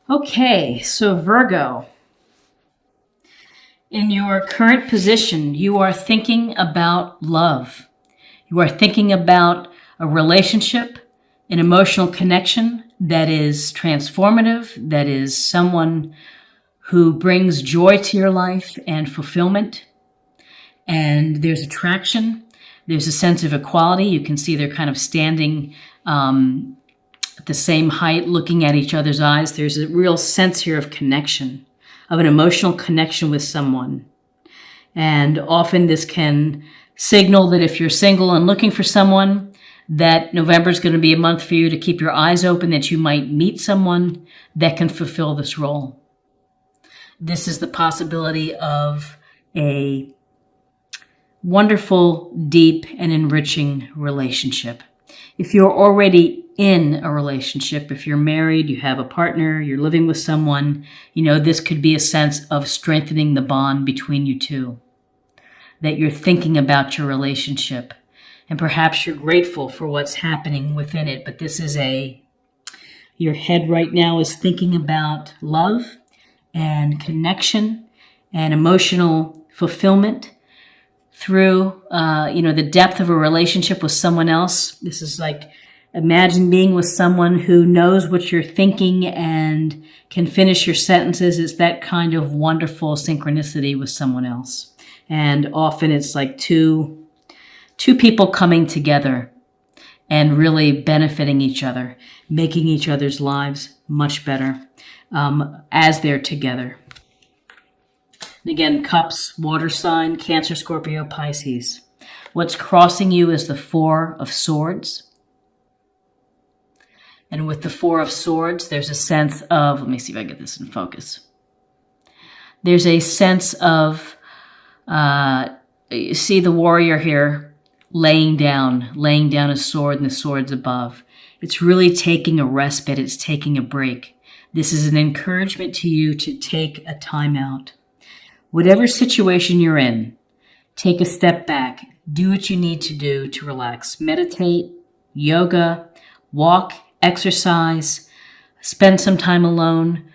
Okay, so Virgo, in your current position, you are thinking about love. You are thinking about a relationship, an emotional connection that is transformative, that is someone who brings joy to your life and fulfillment. And there's attraction. There's a sense of equality. You can see they're kind of standing at the same height, looking at each other's eyes. There's a real sense here of connection, of an emotional connection with someone. And often this can signal that if you're single and looking for someone, that November is going to be a month for you to keep your eyes open, that you might meet someone that can fulfill this role. This is the possibility of a wonderful, deep, and enriching relationship. If you're already in a relationship, if you're married, you have a partner, you're living with someone, this could be a sense of strengthening the bond between you two. That you're thinking about your relationship, and perhaps you're grateful for what's happening within it. But this is your head right now is thinking about love and connection and emotional fulfillment through, the depth of a relationship with someone else. This is like, imagine being with someone who knows what you're thinking and can finish your sentences. It's that kind of wonderful synchronicity with someone else. And often it's like two people coming together and really benefiting each other, making each other's lives much better as they're together. And again, cups, water sign, Cancer, Scorpio, Pisces. What's crossing you is the Four of Swords. And with the Four of Swords, there's a sense of, let me see if I get this in focus. There's a sense of, you see the warrior here laying down a sword, and the sword's above. It's really taking a respite. It's taking a break. This is an encouragement to you to take a time out. Whatever situation you're in, take a step back. Do what you need to do to relax. Meditate, yoga, walk, exercise, spend some time alone,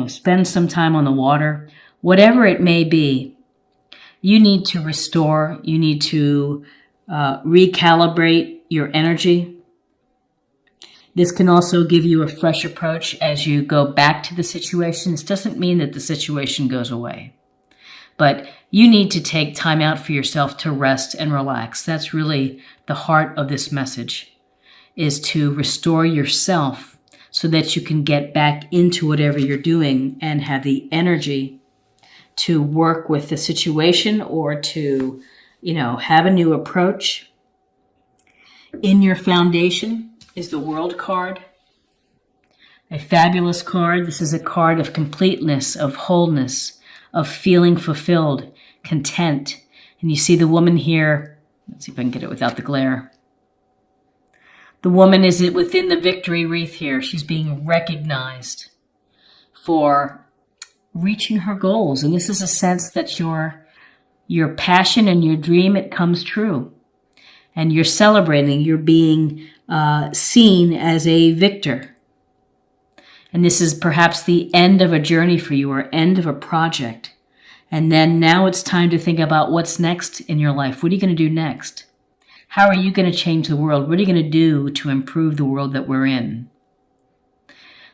spend some time on the water. Whatever it may be, you need to restore. You need to recalibrate your energy. This can also give you a fresh approach as you go back to the situation. This doesn't mean that the situation goes away, but you need to take time out for yourself to rest and relax. That's really the heart of this message, is to restore yourself so that you can get back into whatever you're doing and have the energy to work with the situation or to, have a new approach. In your foundation is the World card, a fabulous card. This is a card of completeness, of wholeness, of feeling fulfilled, content. And you see the woman here. Let's see if I can get it without the glare. The woman is within the victory wreath here. She's being recognized for reaching her goals. And this is a sense that your passion and your dream, it comes true. And you're celebrating, you're being seen as a victor. And this is perhaps the end of a journey for you, or end of a project. And then now it's time to think about what's next in your life. What are you going to do next? How are you going to change the world? What are you going to do to improve the world that we're in?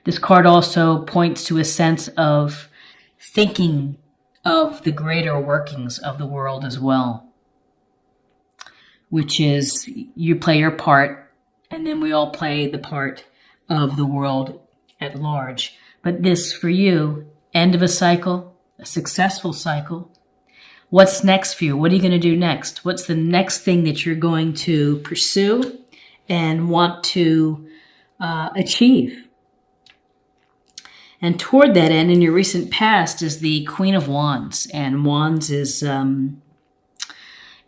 This card also points to a sense of thinking of the greater workings of the world as well, which is you play your part, and then we all play the part of the world at large. But this, for you, end of a cycle, a successful cycle. What's next for you? What are you going to do next? What's the next thing that you're going to pursue and want to achieve? And toward that end, in your recent past, is the Queen of Wands. And Wands is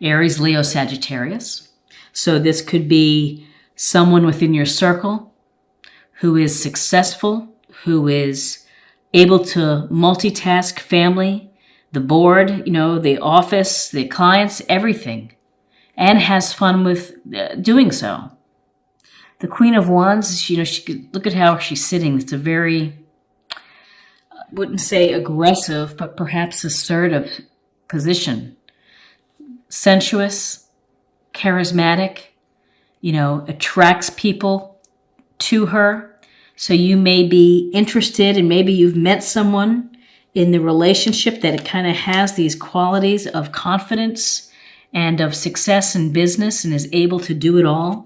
Aries, Leo, Sagittarius. So this could be someone within your circle who is successful, who is able to multitask family, the board, the office, the clients, everything, and has fun with doing so. The Queen of Wands, look at how she's sitting. It's a very, I wouldn't say aggressive, but perhaps assertive position. Sensuous, charismatic, attracts people to her. So you may be interested, and maybe you've met someone in the relationship that it kind of has these qualities of confidence and of success in business and is able to do it all,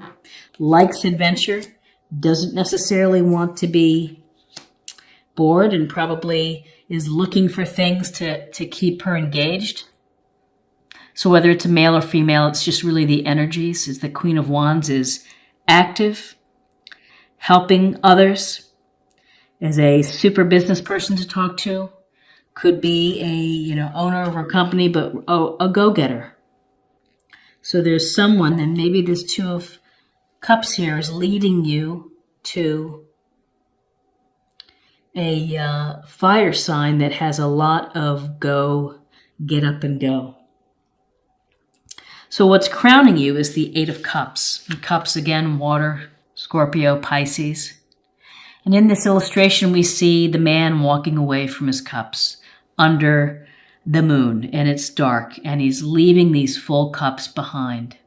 likes adventure, doesn't necessarily want to be bored, and probably is looking for things to keep her engaged. So whether it's a male or female, it's just really the energies. Is the Queen of Wands is active, helping others, is a super business person to talk to, could be a owner of a company, but a go-getter. So there's someone, and maybe this Two of Cups here is leading you to a fire sign that has a lot of get up and go. So what's crowning you is the Eight of Cups. And cups, again, water, Scorpio, Pisces. And in this illustration, we see the man walking away from his cups under the moon, and it's dark, and he's leaving these full cups behind.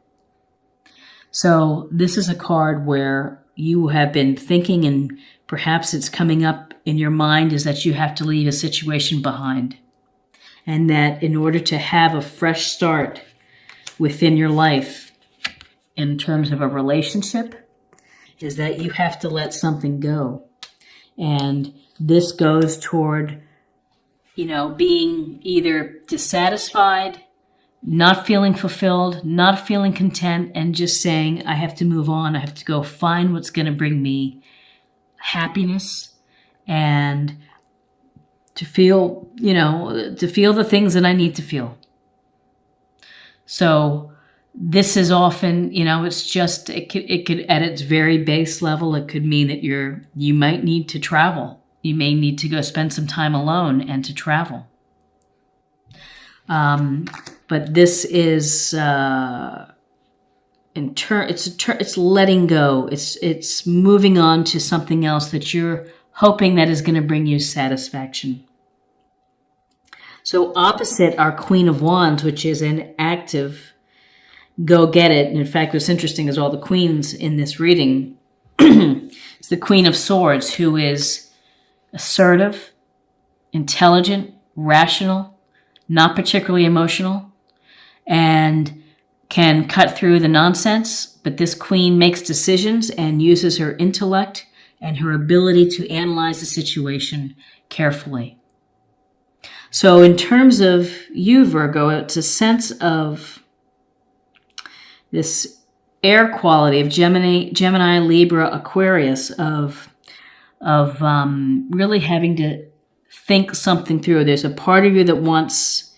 So this is a card where you have been thinking, and perhaps it's coming up in your mind, is that you have to leave a situation behind. And that in order to have a fresh start within your life in terms of a relationship, is that you have to let something go. And this goes toward, being either dissatisfied, not feeling fulfilled, not feeling content, and just saying, I have to move on. I have to go find what's going to bring me happiness and to feel the things that I need to feel. So this is often, it's just, it could at its very base level, it could mean that you might need to travel. You may need to go spend some time alone and to travel. But this is, it's letting go. It's moving on to something else that you're hoping that is going to bring you satisfaction. So opposite our Queen of Wands, which is an active go get it. And in fact, what's interesting is all the queens in this reading. It's the Queen of Swords, who is assertive, intelligent, rational, not particularly emotional, and can cut through the nonsense. But this queen makes decisions and uses her intellect and her ability to analyze the situation carefully. So in terms of you, Virgo, it's a sense of this air quality of Gemini, Libra, Aquarius, of really having to think something through. There's a part of you that wants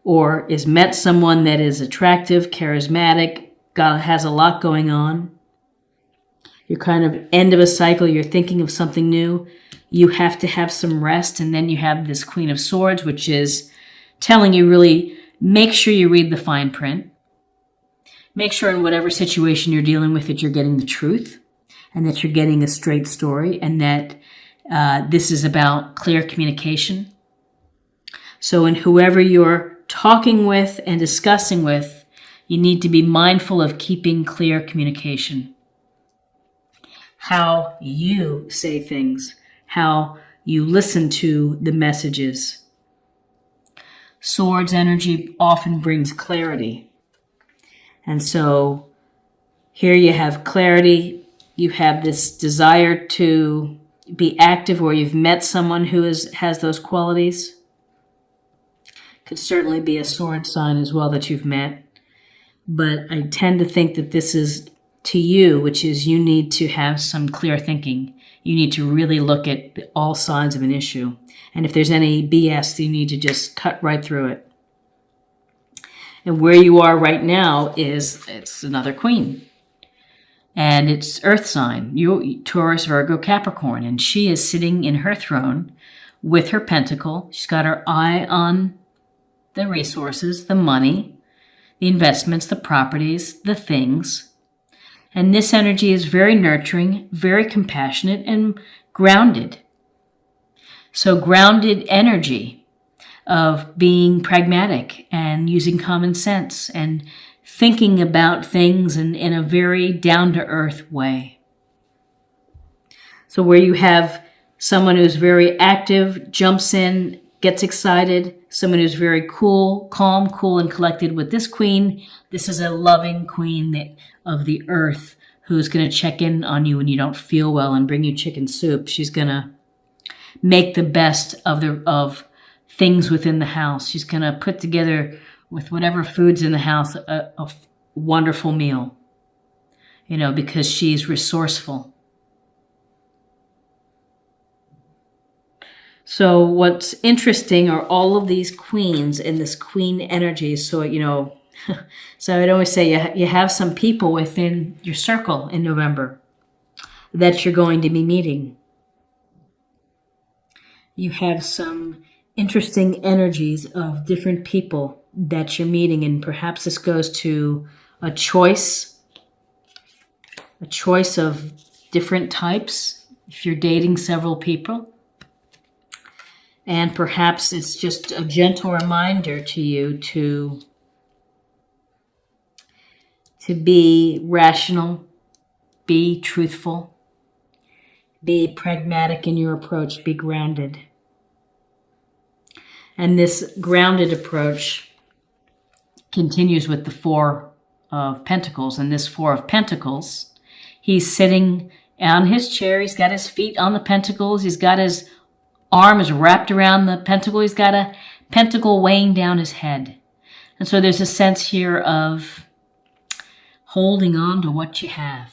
or is met someone that is attractive, charismatic, has a lot going on. You're kind of end of a cycle. You're thinking of something new. You have to have some rest. And then you have this Queen of Swords, which is telling you really make sure you read the fine print. Make sure in whatever situation you're dealing with that you're getting the truth and that you're getting a straight story, and that this is about clear communication. So in whoever you're talking with and discussing with, you need to be mindful of keeping clear communication. How you say things, how you listen to the messages. Swords energy often brings clarity. And so here you have clarity. You have this desire to be active, or you've met someone who has those qualities. Could certainly be a sword sign as well that you've met. But I tend to think that this is to you, which is you need to have some clear thinking. You need to really look at all sides of an issue. And if there's any BS, you need to just cut right through it. And where you are right now it's another queen. And it's earth sign, you Taurus, Virgo, Capricorn. And she is sitting in her throne with her pentacle. She's got her eye on the resources, the money, the investments, the properties, the things. And this energy is very nurturing, very compassionate, and grounded. So grounded energy of being pragmatic and using common sense and thinking about things in a very down-to-earth way. So where you have someone who's very active, jumps in, gets excited, someone who's very cool, calm, cool, and collected with this queen. This is a loving queen of the earth who's going to check in on you when you don't feel well and bring you chicken soup. She's going to make the best of things within the house. She's going to put together with whatever food's in the house a wonderful meal, because she's resourceful. So what's interesting are all of these queens in this queen energy. So, so I'd always say you have some people within your circle in November that you're going to be meeting. You have some interesting energies of different people that you're meeting, and perhaps this goes to a choice of different types if you're dating several people. And perhaps it's just a gentle reminder to you to be rational, be truthful, be pragmatic in your approach, be grounded. And this grounded approach continues with the Four of Pentacles. And this Four of Pentacles, he's sitting on his chair. He's got his feet on the pentacles. He's got his arms wrapped around the pentacle. He's got a pentacle weighing down his head. And so there's a sense here of holding on to what you have.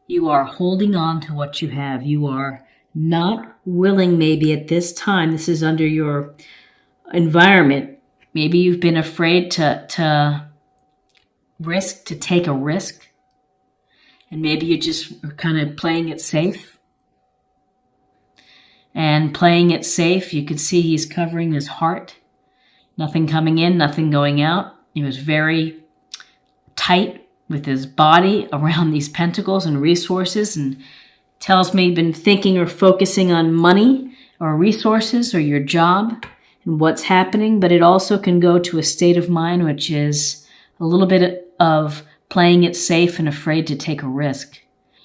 You are holding on to what you have. You are not willing, maybe at this time, this is under your environment, maybe you've been afraid to take a risk. And maybe you just are kind of playing it safe. And playing it safe, you could see he's covering his heart. Nothing coming in, nothing going out. He was very tight with his body around these pentacles and resources, and tells me you've been thinking or focusing on money or resources or your job and what's happening. But it also can go to a state of mind which is a little bit of playing it safe and afraid to take a risk.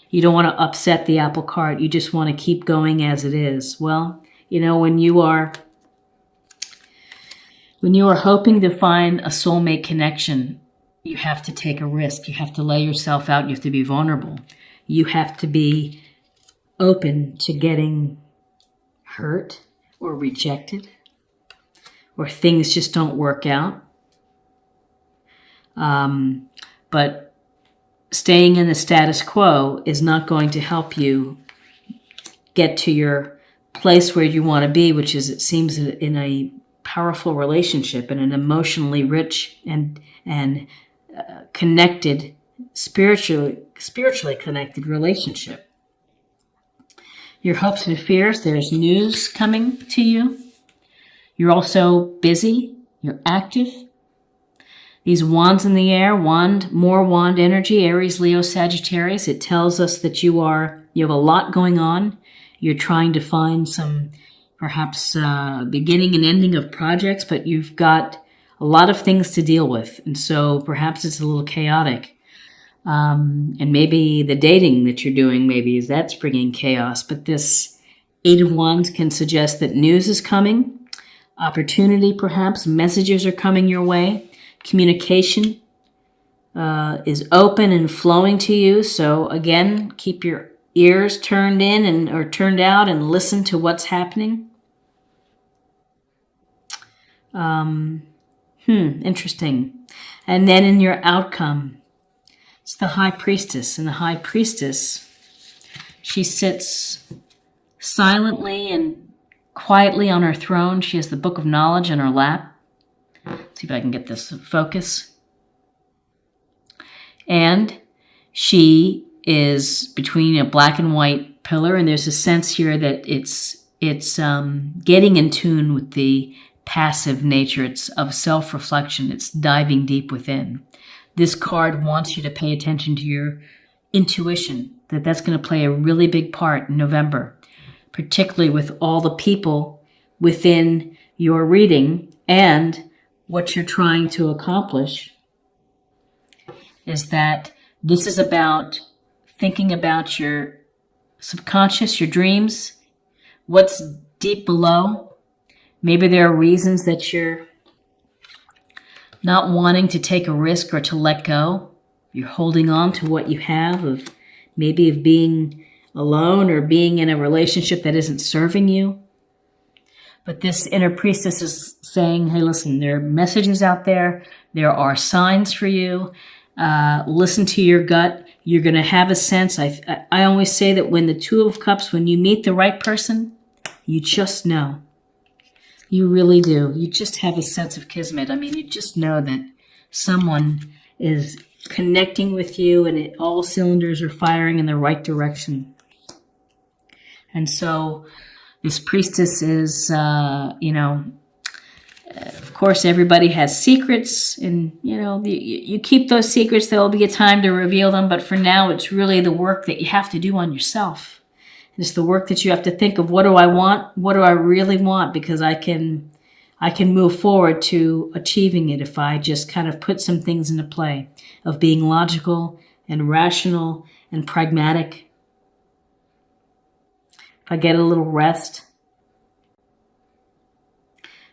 You don't want to upset the apple cart. You just want to keep going as it is. Well, when you are hoping to find a soulmate connection, you have to take a risk. You have to lay yourself out. You have to be vulnerable. You have to be open to getting hurt or rejected, or things just don't work out. But staying in the status quo is not going to help you get to your place where you want to be, which is, it seems, in a powerful relationship and an emotionally rich and connected, spiritually connected relationship. Your hopes and fears, there's news coming to you. You're also busy. You're active. These wands in the air, more wand energy, Aries, Leo, Sagittarius. It tells us that you have a lot going on. You're trying to find some, perhaps, beginning and ending of projects, but you've got a lot of things to deal with. And so perhaps it's a little chaotic. And maybe the dating that you're doing, that's bringing chaos. But this Eight of Wands can suggest that news is coming, opportunity perhaps, messages are coming your way. Communication is open and flowing to you. So again, keep your ears turned in or turned out and listen to what's happening. Interesting. And then in your outcome, it's the High Priestess. And the High Priestess, she sits silently and quietly on her throne. She has the Book of Knowledge in her lap. Let's see if I can get this focus. And she is between a black and white pillar, and there's a sense here that it's getting in tune with the passive nature. It's of self-reflection. It's diving deep within. This card wants you to pay attention to your intuition, that's going to play a really big part in November, particularly with all the people within your reading. And what you're trying to accomplish is that this is about thinking about your subconscious, your dreams, what's deep below. Maybe there are reasons that you're not wanting to take a risk or to let go. You're holding on to what you have, of maybe of being alone or being in a relationship that isn't serving you. But this inner priestess is saying, hey, listen, there are messages out there. There are signs for you. Listen to your gut. You're going to have a sense. I always say that when the Two of Cups, when you meet the right person, you just know. You really do. You just have a sense of kismet. I mean, you just know that someone is connecting with you and all cylinders are firing in the right direction. And so this priestess is, of course, everybody has secrets, and, you keep those secrets. There will be a time to reveal them. But for now, it's really the work that you have to do on yourself. It's the work that you have to think of, what do I want? What do I really want? Because I can move forward to achieving it if I just kind of put some things into play of being logical and rational and pragmatic. If I get a little rest.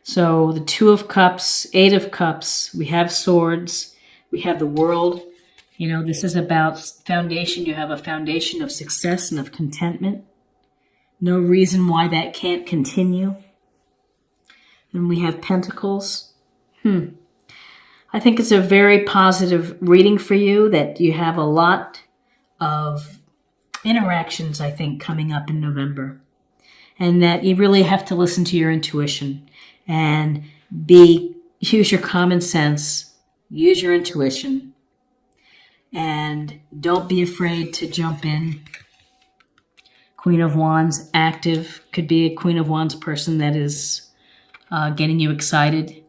So the Two of Cups, Eight of Cups, we have swords, we have the World. This is about foundation. You have a foundation of success and of contentment. No reason why that can't continue. And we have Pentacles. I think it's a very positive reading for you, that you have a lot of interactions, I think, coming up in November. And that you really have to listen to your intuition and use your common sense, use your intuition, and don't be afraid to jump in. Queen of Wands, active, could be a Queen of Wands person that is getting you excited.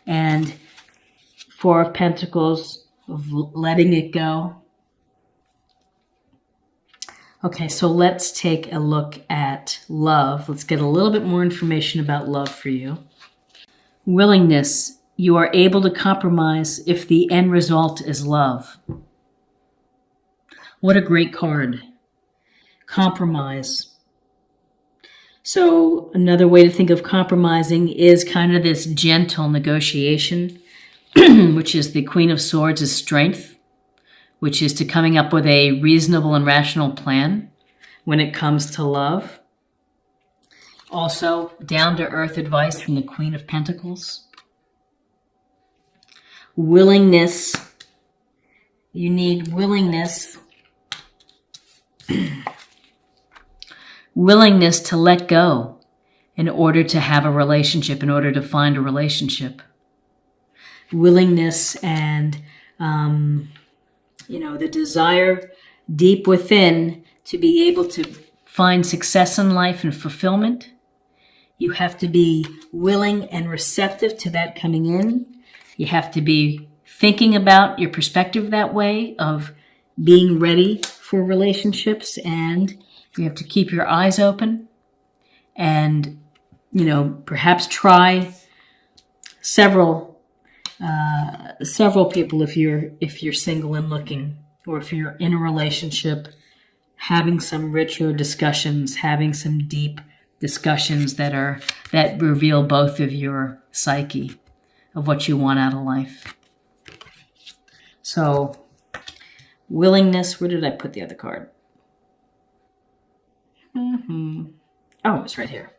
And Four of Pentacles, of letting it go. Okay, so let's take a look at love. Let's get a little bit more information about love for you. Willingness. You are able to compromise if the end result is love. What a great card. Compromise. So another way to think of compromising is kind of this gentle negotiation, which is the Queen of Swords is strength, which is to coming up with a reasonable and rational plan when it comes to love. Also, down-to-earth advice from the Queen of Pentacles. Willingness. You need willingness. Willingness to let go in order to have a relationship, in order to find a relationship. Willingness and, the desire deep within to be able to find success in life and fulfillment. You have to be willing and receptive to that coming in. You have to be thinking about your perspective that way, of being ready for relationships, and you have to keep your eyes open and, perhaps try several people if you're single and looking, or if you're in a relationship, having some richer discussions, having some deep discussions that reveal both of your psyche of what you want out of life. So, willingness. Where did I put the other card? Oh, it's right here.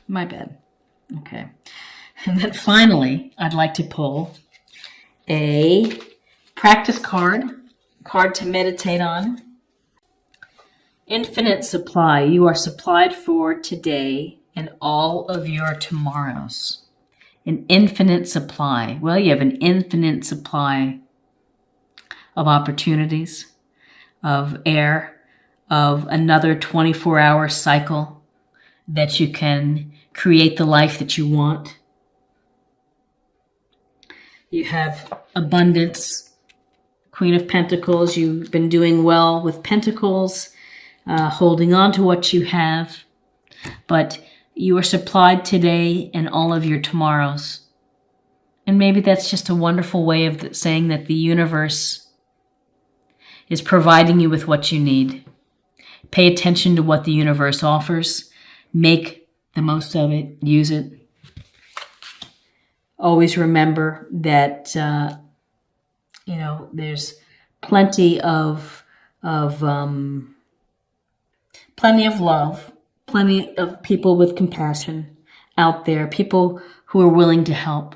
My bad. Okay. And then finally, I'd like to pull a practice card to meditate on. Infinite supply. You are supplied for today and all of your tomorrows. An infinite supply. Well, you have an infinite supply of opportunities, of air, of another 24-hour cycle that you can create the life that you want. You have abundance. Queen of Pentacles, you've been doing well with Pentacles, holding on to what you have, but you are supplied today and all of your tomorrows. And maybe that's just a wonderful way of saying that the universe is providing you with what you need. Pay attention to what the universe offers. Make the most of it. Use it. Always remember that, there's plenty of love, plenty of people with compassion out there, people who are willing to help.